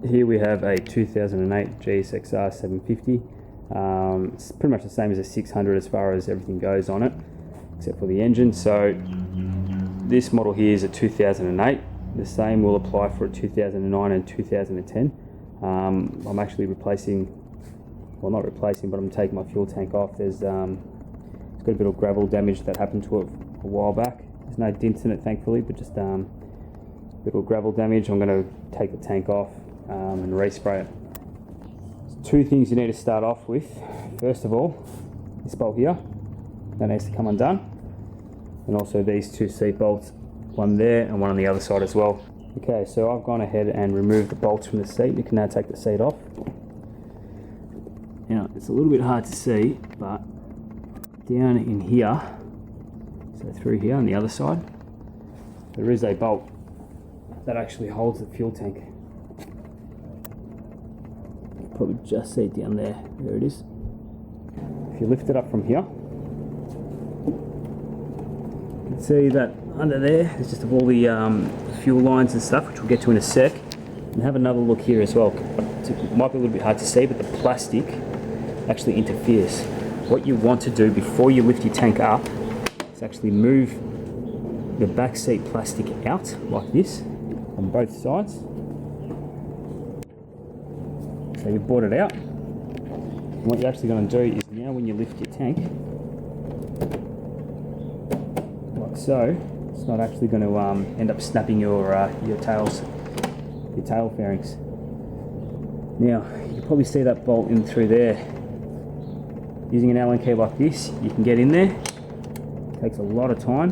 Here we have a 2008 GSXR 750. It's pretty much the same as a 600 as far as everything goes on it, except for the engine. So this model here is a 2008. The same will apply for a 2009 and 2010. I'm actually replacing, well, not replacing, but I'm taking my fuel tank off. It's got a bit of gravel damage that happened to it a while back. There's no dents in it, thankfully, but just a bit of gravel damage. I'm going to take the tank off and respray it. So two things you need to start off with. First of all, this bolt here, that needs to come undone, and also these two seat bolts, one there and one on the other side as well. Okay, so I've gone ahead and removed the bolts from the seat. You can now take the seat off. Now, it's a little bit hard to see, but down in here, so through here on the other side, there is a bolt that actually holds the fuel tank. You can probably just see it down there. There it is. If you lift it up from here, you can see that under there is just all the fuel lines and stuff, which we'll get to in a sec. And have another look here as well. It might be a little bit hard to see, but the plastic actually interferes. What you want to do before you lift your tank up is actually move the back seat plastic out like this on both sides. So you've brought it out. And what you're actually going to do is now when you lift your tank, like so, it's not actually going to end up snapping your tail fairings. Now you can probably see that bolt in through there. Using an Allen key like this, you can get in there. It takes a lot of time,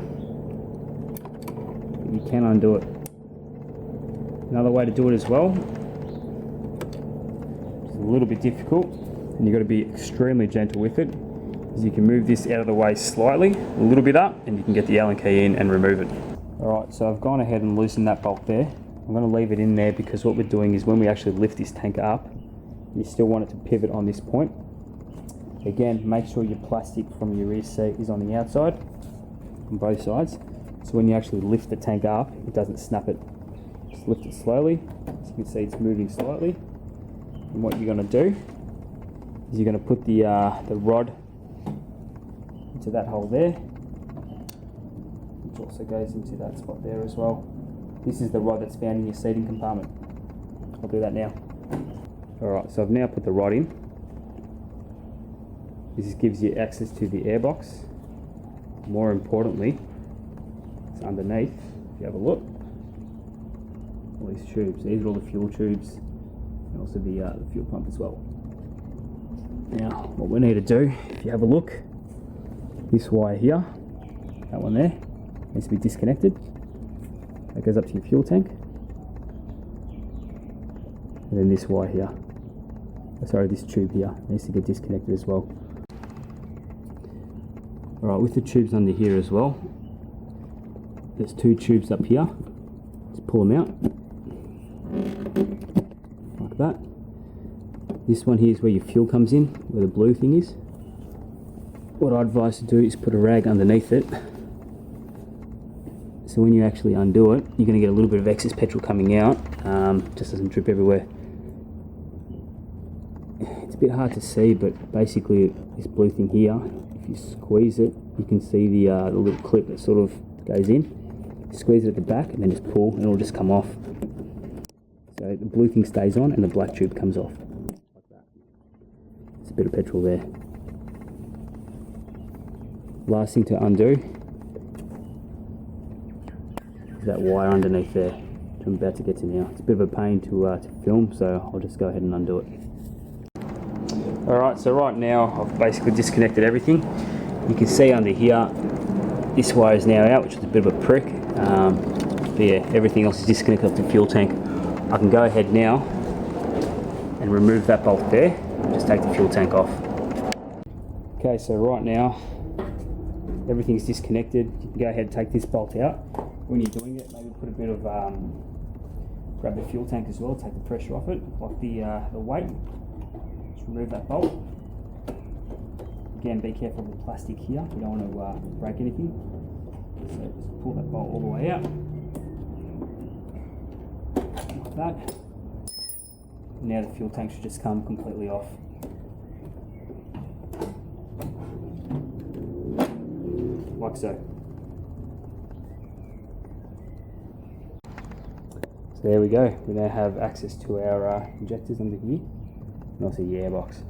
but you can undo it. Another way to do it as well, which is a little bit difficult, and you've got to be extremely gentle with it, is you can move this out of the way slightly, a little bit up, and you can get the Allen key in and remove it. Alright, so I've gone ahead and loosened that bolt there. I'm going to leave it in there because what we're doing is when we actually lift this tank up, you still want it to pivot on this point. Again, make sure your plastic from your rear seat is on the outside, on both sides, so when you actually lift the tank up, it doesn't snap it. Just lift it slowly, as you can see it's moving slightly, and what you're going to do is you're going to put the rod into that hole there, which also goes into that spot there as well. This is the rod that's found in your seating compartment. I'll do that now. Alright, so I've now put the rod in. This gives you access to the airbox. More importantly, it's underneath. If you have a look, all these tubes. These are all the fuel tubes, and also the fuel pump as well. Now, what we need to do, if you have a look, this wire here, that one there, needs to be disconnected. That goes up to your fuel tank, and then this wire here, sorry, this tube here needs to get disconnected as well. Alright, with the tubes under here as well, there's two tubes up here. Just pull them out like that. This one here is where your fuel comes in, where the blue thing is. What I advise to do is put a rag underneath it, so when you actually undo it, you're going to get a little bit of excess petrol coming out, just doesn't drip everywhere. It's a bit hard to see, but basically this blue thing here, if you squeeze it, you can see the little clip that sort of goes in. Squeeze it at the back and then just pull and it'll just come off. So the blue thing stays on and the black tube comes off. Like that. It's a bit of petrol there. Last thing to undo is that wire underneath there, which I'm about to get to now. It's a bit of a pain to film, so I'll just go ahead and undo it. Alright, so right now I've basically disconnected everything. You can see under here, this wire is now out, which is a bit of a prick. But yeah, everything else is disconnected off the fuel tank. I can go ahead now and remove that bolt there, and just take the fuel tank off. Okay, so right now, everything's disconnected. You can go ahead and take this bolt out. When you're doing it, maybe put a bit of, grab the fuel tank as well, take the pressure off it, like the weight. Remove that bolt. Again, be careful of the plastic here. You don't want to break anything. So just pull that bolt all the way out, like that. Now the fuel tank should just come completely off. Like so. So there we go. We now have access to our injectors under here, and also the airbox.